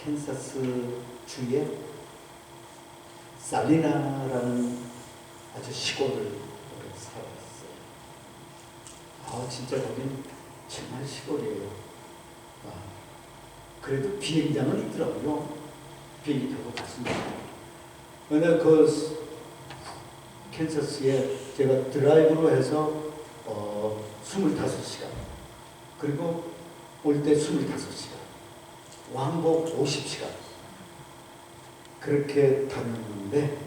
캔사스 주에 살리나라는 아주 시골을 살았어요. 진짜 거긴 정말 시골이에요. 그래도 비행장은 있더라고요. 비행기 타고 갔습니다. 근데 그 캔사스에 제가 드라이브로 해서 25시간, 그리고 올 때 25시간, 왕복 50시간 그렇게 다녔는데,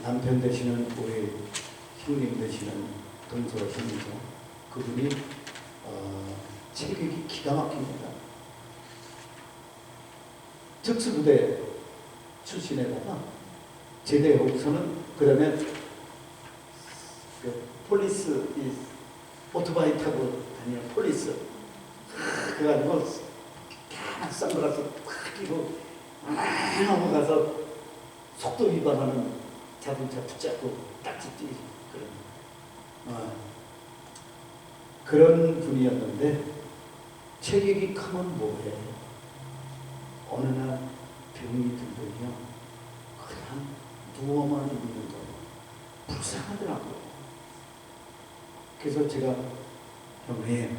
남편 되시는 우리 형님 되시는 동서 형이죠. 그분이 체격이 기가 막힙니다. 특수부대 출신에다가 제대하고서는 그다음에 그 폴리스, 이 오토바이 타고 다니는 폴리스, 그래가지고 다 선글라스 팍 끼고 넘어가서 속도 위반하는 자동차 붙잡고 딱지 뛰고 그런 분이었는데, 체격이 크면 뭐해? 어느 날 병이 들더니요, 그냥 누워만 있는 거예요. 불쌍하더라고요. 그래서 제가, 형님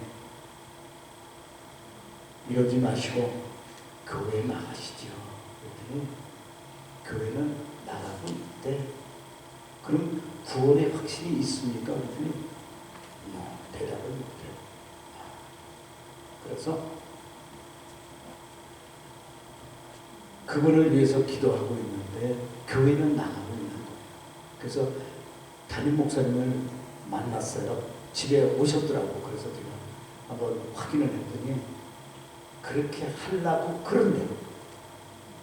이러지 마시고 교회 나가시죠. 그랬더니 교회는 나가고 있대. 그럼 구원의 확신이 있습니까? 그랬더니 대답을 못해요. 그래서 그분을 위해서 기도하고 있는데 교회는 나가고 있는 거예요. 그래서 담임 목사님을 만났어요. 집에 오셨더라고. 그래서 제가 한번 확인을 했더니 그렇게 하려고 그런데,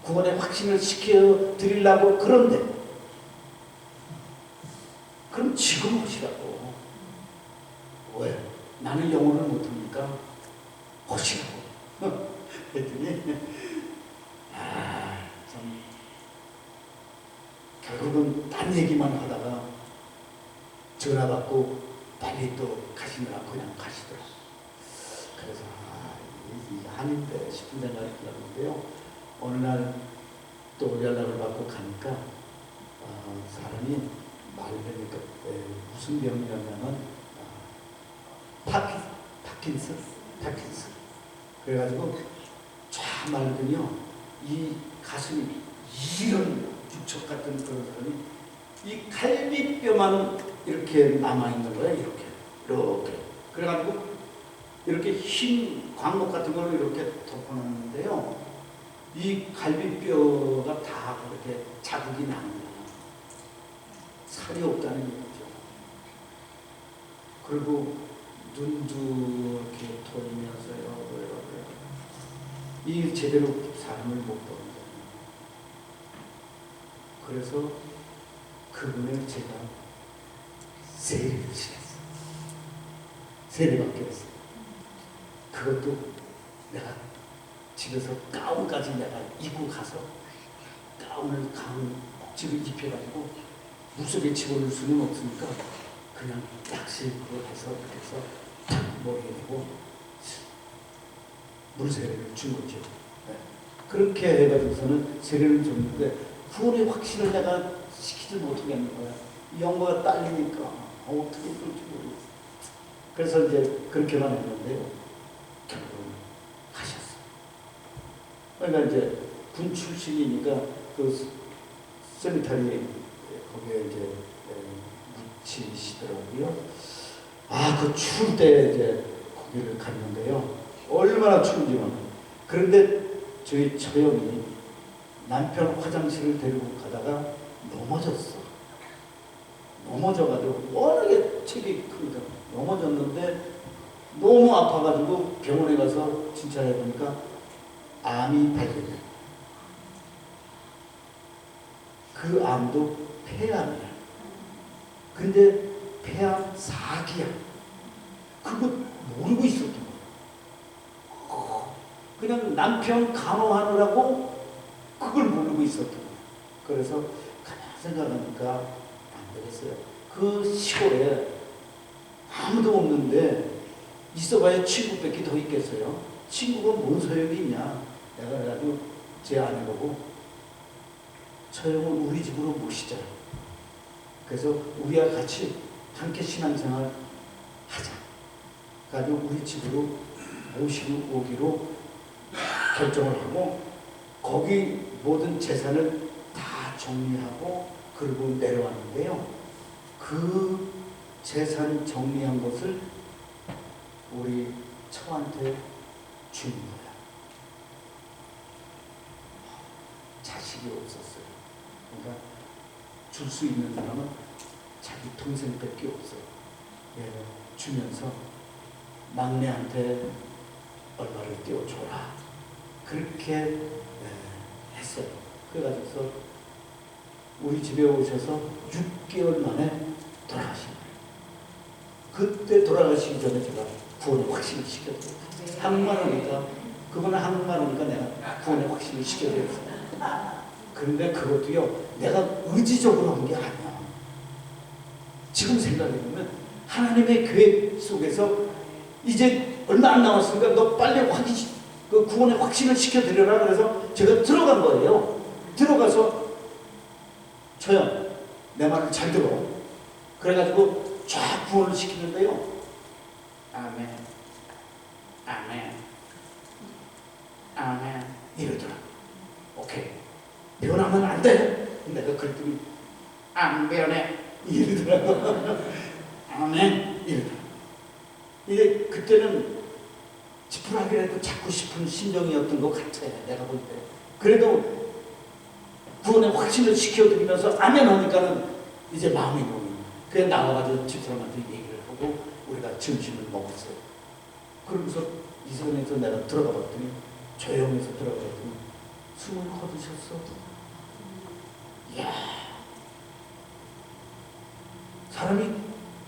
구원의 확신을 시켜드리려고 그런데, 그럼 지금 오시라고. 왜? 나는 영어를 못하니까 오시라고 했더니 참 결국은 딴 얘기만 하다가 전화 받고 빨리 또 가시느라 그냥 가시더라고요. 그래서 이 아닌데 싶은 생각이 들었는데요. 어느 날 또 연락을 받고 가니까 사람이 말하니까 무슨 병이냐면 파킨슨. 그래가지고 쫙 말더니요, 이 가슴이 이런 육척 같은 그런 사람이 이 갈비뼈만 이렇게 남아있는 거예요. 이렇게. 그래가지고 이렇게 흰 광목 같은 걸로 이렇게 덮어놨는데요, 이 갈비뼈가 다 그렇게 자국이 나는 거예요. 살이 없다는 얘기죠. 그리고 눈도 이렇게 돌리면서요, 이 제대로 사람을 못 보는 거예요. 그래서 그분을 제가 세례를 시켰어요. 세례받게 했어요. 그것도 내가 집에서 가운까지 내가 입고 가서 가운을 꼭지를 입혀가지고 물속에 집어넣을 수는 없으니까 그냥 약식으로 해서 이렇게 해서 탁 머리에 대고 물세례를 준 거죠. 네. 그렇게 해가지고서는 세례를 줬는데 구원의 확신을 내가 시키지 못하겠는 거야. 영어가 딸리니까 어떻게 그럴지 모르겠어. 그래서 이제 그렇게만 했는데요, 결국은 가셨어요. 그러니까 이제 군 출신이니까 그 세미타리 거기에 이제 묻히시더라고요. 그 추울 때 이제 거기를 갔는데요, 얼마나 추운지만. 그런데 저희 처형이 남편 화장실을 데리고 가다가 넘어져가지고 워낙에 체격이 크니까 넘어졌는데 너무 아파가지고 병원에 가서 진찰해보니까 암이 발견돼요. 그 암도 폐암이야. 근데 폐암 4기야. 그거 모르고 있었던 거야. 그냥 남편 간호하느라고 그걸 모르고 있었던 거야. 그래서 가만히 생각하니까 안 되겠어요. 그 시골에 아무도 없는데 있어봐야 친구밖에 더 있겠어요. 친구가 뭔 소용이 있냐. 내가 그래가지고 제 아내보고 처형을 우리 집으로 모시자. 그래서 우리와 같이 함께 신앙생활 하자. 가지고 우리 집으로 모시고 오기로 결정을 하고, 거기 모든 재산을 다 정리하고 그리고 내려왔는데요. 그 재산 정리한 것을 우리 처한테 준 거야. 자식이 없었어요. 그러니까 줄 수 있는 사람은 자기 동생밖에 없어요. 얘를 주면서 막내한테 얼마를 떼어줘라. 그렇게 했어요. 그래가지고서 우리 집에 오셔서 6개월 만에 돌아가신 거예요. 그때 돌아가시기 전에 제가 구원의 확신을 시켜드렸어요. 한국말 그분은 한국말 하니까 내가 구원의 확신을 시켜드렸어요. 그런데 그것도요, 내가 의지적으로 한 게 아니야. 지금 생각해보면 하나님의 계획 속에서 이제 얼마 안 남았으니까 너 빨리 그 구원의 확신을 시켜드려라. 그래서 제가 들어간 거예요. 들어가서 저야 내 말을 잘 들어. 그래가지고 쫙 구원을 시키는데요. 아멘, 아멘, 아멘 이러더라. 오케이, 변하면 안 돼. 내가 그랬더니 안 변해 이러더라고. 아멘 이러더라. 이게 그때는 지푸라기라도 잡고 싶은 심정이었던 것 같아. 내가 볼 때. 그래도 구원의 확신을 시켜드리면서 아멘 하니까는 이제 마음이 놓이는. 그래 나와가지고 집사람한테 얘기를 하고 우리가 점심을 먹었어요. 그러면서 이선에서 내가 들어가 봤더니 조용해서 들어가 봤더니 숨을 거두셨어. 이야, 사람이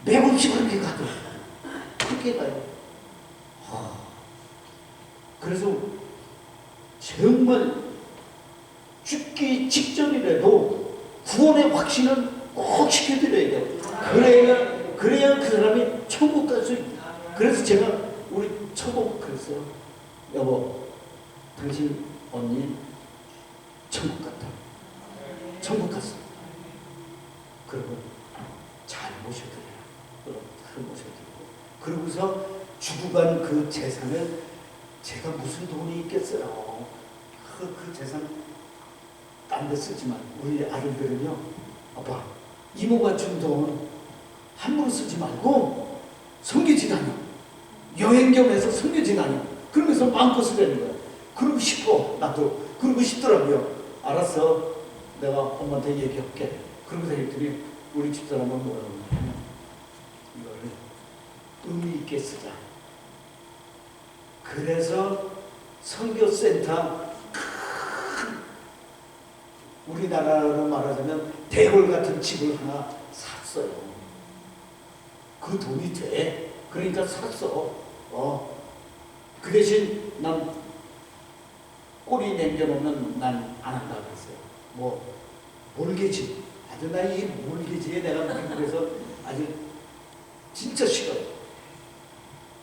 맥없이 그렇게 가더라고. 그렇게 가요. 그래서 정말 죽기 직전이라도 구원의 확신을 꼭 시켜드려야 돼요. 그래야 그 사람이 천국 갈 수 있다. 그래서 제가 우리 처복 그랬어요. 여보, 당신 언니 천국 갔다. 천국 갔어. 그리고 잘 모셔드려요. 잘 모셔드리고. 그러고서 주고 간 그 재산을 제가 무슨 돈이 있겠어요. 그 재산 딴 데 쓰지만 우리 아들들은요, 아빠 이모가 준 돈 함부로 쓰지 말고 섬기지 다녀. 여행 겸해서 섬기지 다녀. 그러면서 마음껏 쓰라는 거야. 그러고 싶어. 나도 그러고 싶더라고요. 알았어, 내가 엄마한테 얘기할게. 그러고 다녔더니 우리 집사람은 뭐라고 하냐면 이거를 의미 있게 쓰자. 그래서 선교센터, 우리나라로 말하자면 대궐 같은 집을 하나 샀어요. 그 돈이 돼. 그러니까 샀어. 그 대신 난 꼬리 남겨놓으면 난 안 한다 그랬어요. 뭐 몰개지. 아주 나 이 몰개지에 내가 미국에서 아주 진짜 싫어요.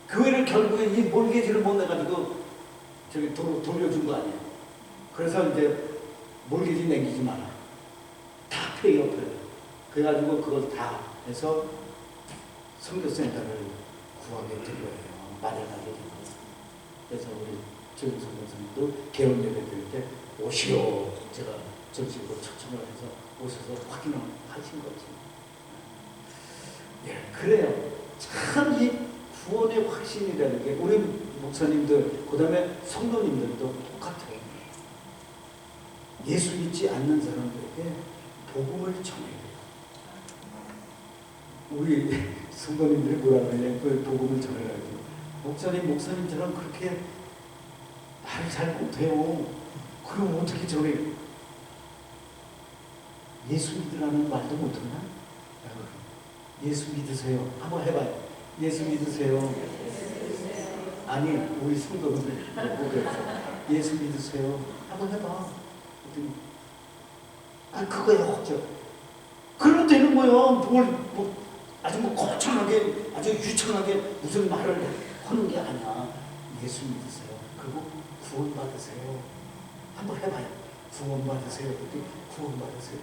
교회를 결국에 이 몰개지를 못 내가지고 저기 돌려준 거 아니에요. 그래서 이제 몰개지 남기지 마라. 다 페이업해요. 그래가지고 그걸 다 해서 선교센터를 구하게 된 거예요. 마련하게 된 거예요. 그래서 우리 조윤성 목사님도 개헌 예배 드릴 때 오시오. 제가 정식으로 초청을 해서 오셔서 확인을 하신 거지. 예, 그래요. 참 이 구원의 확신이라는 게 우리 목사님들, 그 다음에 성도님들도 똑같아요. 예수 믿지 않는 사람들에게 복음을 전해야 돼요. 우리 성도님들이 뭐라 그러냐, 그 복음을 전해라고. 목사님처럼 그렇게 말을 잘 못해요. 그럼 어떻게 전해? 예수 믿으라는 말도 못하나? 예수 믿으세요. 한번 해봐요. 예수 믿으세요. 아니, 우리 성도님들 예수 믿으세요. 한번 해봐. 그거요. 그러면 되는 거예요. 아주 거창하게, 아주 유창하게 무슨 말을 하는 게 아니야. 예수 믿으세요. 그리고 구원 받으세요. 한번 해봐요. 구원 받으세요. 구원 받으세요.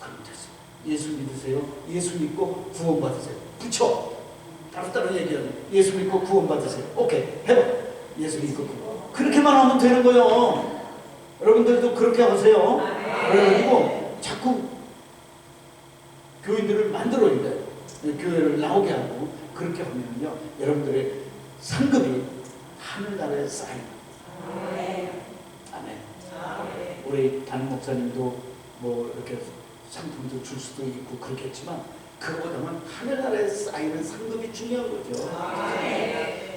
그럼 됐어요. 예수 믿으세요. 예수 믿고 구원 받으세요. 붙여. 따로따로 얘기하는. 예수 믿고 구원 받으세요. 오케이. 해봐. 예수 믿고 구원. 그렇게만 하면 되는 거예요. 여러분들도 그렇게 하세요. 그래가지고 자꾸 교인들을 만들어야 돼요. 교회를 나오게 하고 그렇게 하면요 여러분들의 상급이 하늘나라에 쌓여요. 아멘. 우리 담임 목사님도 뭐 이렇게 상품도 줄 수도 있고 그렇겠지만 그거보다는 하늘나라에 쌓이는 상급이 중요한 거죠.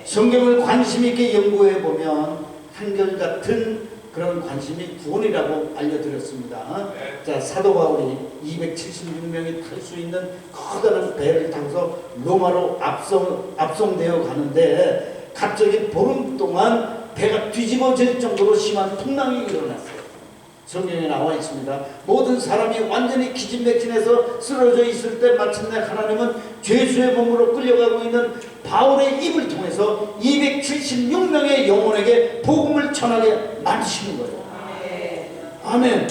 성경을 관심 있게 연구해 보면 한결같은 그런 관심이 구원이라고 알려드렸습니다. 자, 사도 바울이 276명이 탈 수 있는 커다란 배를 타고서 로마로 압송되어 가는데 갑자기 보름 동안 배가 뒤집어질 정도로 심한 풍랑이 일어났어요. 성경에 나와 있습니다. 모든 사람이 완전히 기진맥진해서 쓰러져 있을 때 마침내 하나님은 죄수의 몸으로 끌려가고 있는 바울의 입을 통해서 276명의 영혼에게 복음을 전하게 만드시는 거예요. 아멘.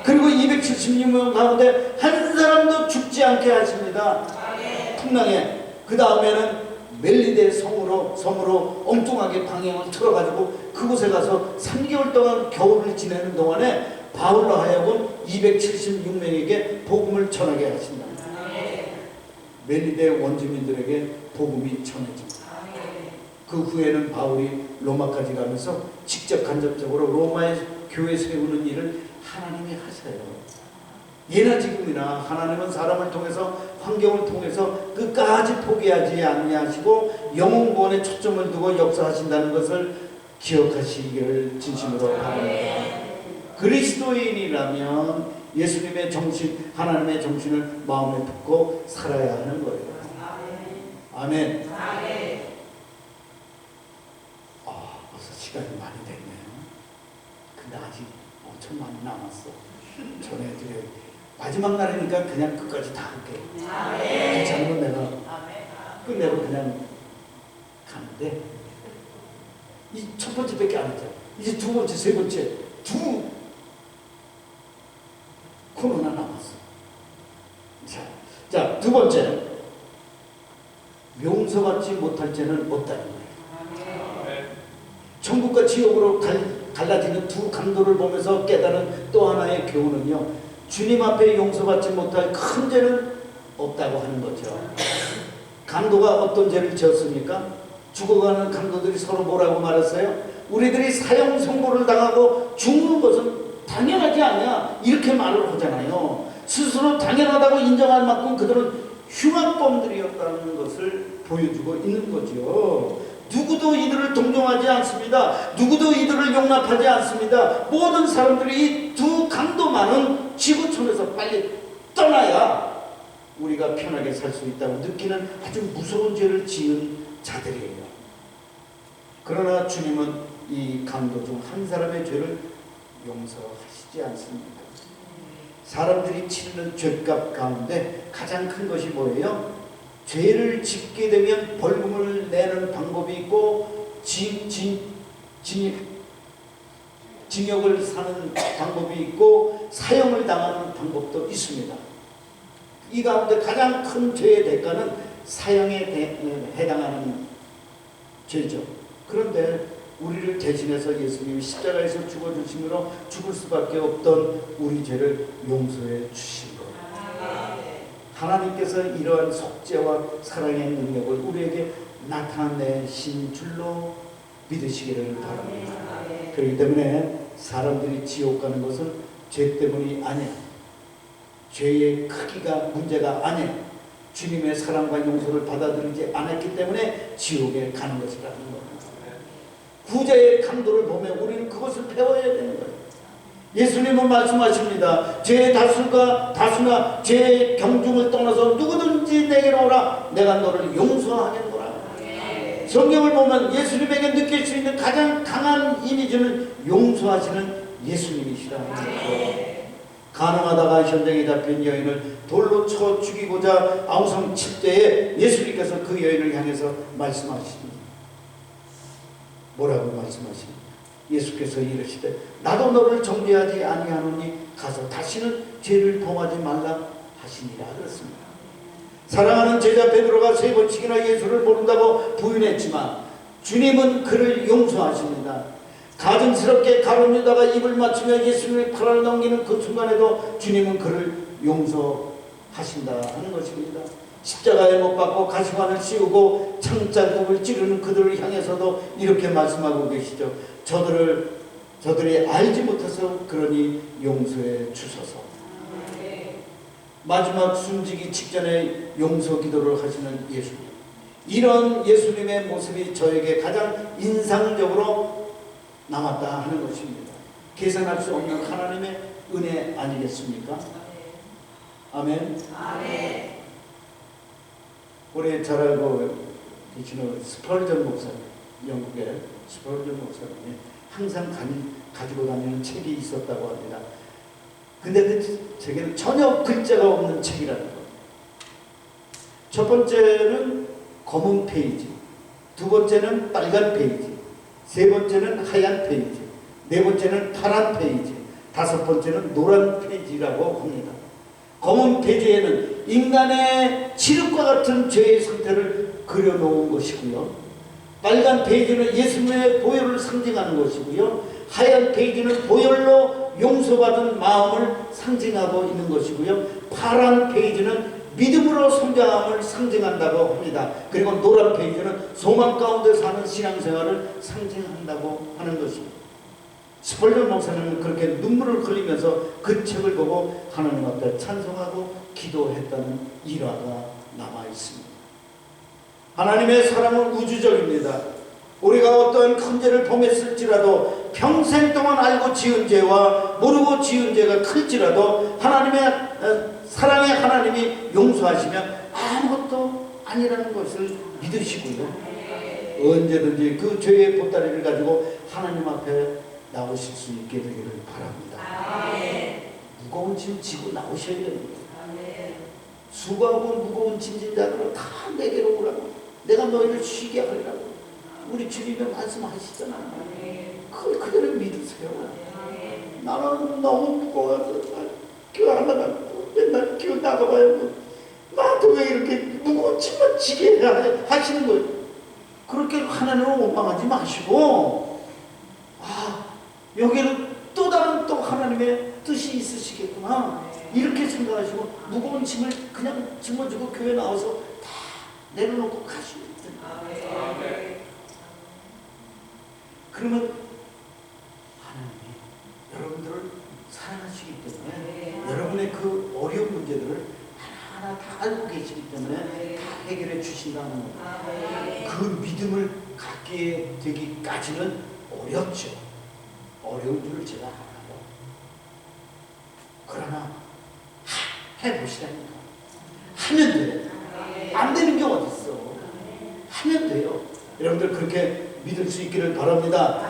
그리고 276명 가운데 한 사람도 죽지 않게 하십니다. 풍랑에. 그 다음에는 멜리데 섬으로 엉뚱하게 방향을 틀어가지고 그곳에 가서 3개월 동안 겨울을 지내는 동안에 바울로 하여금 276명에게 복음을 전하게 하신다. 멜리데 원주민들에게 복음이 전해집니다. 그 후에는 바울이 로마까지 가면서 직접 간접적으로 로마의 교회 세우는 일을 하나님이 하세요. 예나 지금이나 하나님은 사람을 통해서 환경을 통해서 끝까지 포기하지 아니하시고 영혼 구원에 초점을 두고 역사하신다는 것을 기억하시기를 진심으로 바랍니다. 그리스도인이라면 예수님의 정신, 하나님의 정신을 마음에 품고 살아야 하는 거예요. 아멘. 벌써 시간이 많이 됐네요. 근데 아직 엄청 많이 남았어. 전해드려요. 마지막 날이니까 그냥 끝까지 다 할게. 괜찮으면 내가 끝내고 그냥 가는데 이 첫 번째밖에 안 했죠. 이제 두 번째, 세 번째 두 코너나 남았어. 자, 두 번째 용서받지 못할 죄는 없다는 거예요. 천국과 지옥으로 갈라지는 두 강도를 보면서 깨달은 또 하나의 교훈은요, 주님 앞에 용서받지 못할 큰 죄는 없다고 하는 거죠. 강도가 어떤 죄를 지었습니까? 죽어가는 강도들이 서로 뭐라고 말했어요? 우리들이 사형 선고를 당하고 죽는 것은 당연하지 않냐, 이렇게 말을 하잖아요. 스스로 당연하다고 인정할 만큼 그들은 흉악범들이었다는 것을 보여주고 있는 거죠. 누구도 이들을 동정하지 않습니다. 누구도 이들을 용납하지 않습니다. 모든 사람들이 이 두 강도만은 지구촌에서 빨리 떠나야 우리가 편하게 살 수 있다고 느끼는 아주 무서운 죄를 지은 자들이에요. 그러나 주님은 이 강도 중 한 사람의 죄를 용서하시지 않습니다. 사람들이 치르는 죄값 가운데 가장 큰 것이 뭐예요? 죄를 짓게 되면 벌금을 내는 방법이 있고 징역을 사는 방법이 있고 사형을 당하는 방법도 있습니다. 이 가운데 가장 큰 죄의 대가는 사형에 해당하는 죄죠. 그런데 우리를 대신해서 예수님이 십자가에서 죽어주심으로 죽을 수밖에 없던 우리 죄를 용서해 주신 거예요. 하나님께서 이러한 속죄와 사랑의 능력을 우리에게 나타내신 줄로 믿으시기를 바랍니다. 그렇기 때문에 사람들이 지옥 가는 것은 죄 때문이 아니야. 죄의 크기가 문제가 아니야. 주님의 사랑과 용서를 받아들이지 않았기 때문에 지옥에 가는 것이라는 겁니다. 구제의 강도를 보면 우리는 그것을 배워야 되는 거예요. 예수님은 말씀하십니다. 죄의 다수나 죄의 경중을 떠나서 누구든지 내게로 오라, 내가 너를 용서하겠노라. 성경을 보면 예수님에게 느낄 수 있는 가장 강한 이미지는 용서하시는 예수님이시라는 거죠. 가늠하다가 현장에 잡힌 여인을 돌로 쳐 죽이고자 아우성 칠 때에 예수님께서 그 여인을 향해서 말씀하십니다. 뭐라고 말씀하십니까? 예수께서 이르시되 나도 너를 정죄하지 아니하노니 가서 다시는 죄를 범하지 말라 하시니라 그랬습니다. 사랑하는 제자 베드로가 3번씩이나 예수를 모른다고 부인했지만 주님은 그를 용서하십니다. 가증스럽게 가룟 유다가 입을 맞추며 예수님의 팔을 넘기는 그 순간에도 주님은 그를 용서하신다 하는 것입니다. 십자가에 못 박고 가시관을 씌우고 창자국을 찌르는 그들을 향해서도 이렇게 말씀하고 계시죠. 저들이 알지 못해서 그러니 용서해 주소서. 마지막 숨지기 직전에 용서 기도를 하시는 예수님. 이런 예수님의 모습이 저에게 가장 인상적으로 남았다 하는 것입니다. 계산할 수 없는 하나님의 은혜 아니겠습니까? 아멘. 아멘. 우리 잘 알고 계시는 스펄전 목사님, 영국의 스펄전 목사님이 항상 가지고 다니는 책이 있었다고 합니다. 근데 그 책에는 전혀 글자가 없는 책이라는 거예요. 첫 번째는 검은 페이지, 두 번째는 빨간 페이지, 세 번째는 하얀 페이지, 네 번째는 파란 페이지, 다섯 번째는 노란 페이지라고 합니다. 검은 페이지에는 인간의 칠흑과 같은 죄의 상태를 그려놓은 것이고요. 빨간 페이지는 예수님의 보혈을 상징하는 것이고요. 하얀 페이지는 보혈로 용서받은 마음을 상징하고 있는 것이고요. 파란 페이지는 믿음으로 성장함을 상징한다고 합니다. 그리고 노란 페이지는 소망 가운데 사는 신앙생활을 상징한다고 하는 것입니다. 스펄전 목사님은 그렇게 눈물을 흘리면서 그 책을 보고 하나님 앞에 찬송하고 기도했다는 일화가 남아 있습니다. 하나님의 사랑은 우주적입니다. 우리가 어떠한 큰 죄를 범했을지라도 평생 동안 알고 지은 죄와 모르고 지은 죄가 클지라도 하나님의 사랑의 하나님이 용서하시면 아무것도 아니라는 것을 믿으시고요. 언제든지 그 죄의 보따리를 가지고 하나님 앞에 나오실 수 있게 되기를 바랍니다. 무거운 짐 지고 나오셔야 됩니다. 수고하고 무거운 짐진 자들은 다 내게로 오라고, 내가 너희를 쉬게 하리라고 우리 주님이 말씀하시잖아요. 그걸 그대로 믿으세요. 나는 너무 무거워서 교회 안 나가고 맨날 교회 나가봐요. 나한테 왜 이렇게 무거운 짐만 지게 하시는 거예요. 그렇게 하나님을 원망하지 마시고, 여기는 또 다른 또 하나님의 뜻이 있으시겠구나 이렇게 생각하시고 무거운 짐을 그냥 짊어지고 교회 나와서 다 내려놓고 가시면 됩니다. 그러면 하나님이 여러분들을 사랑하시기 때문에 여러분의 그 어려운 문제들을 하나하나 다 알고 계시기 때문에 다 해결해 주신다는 겁니다. 그 믿음을 갖게 되기까지는 어렵죠. 어려운 줄을 제가 알아요. 그러나 해보시라니까. 하면 돼. 안 되는 게 어딨어. 하면 돼요. 여러분들 그렇게 믿을 수 있기를 바랍니다.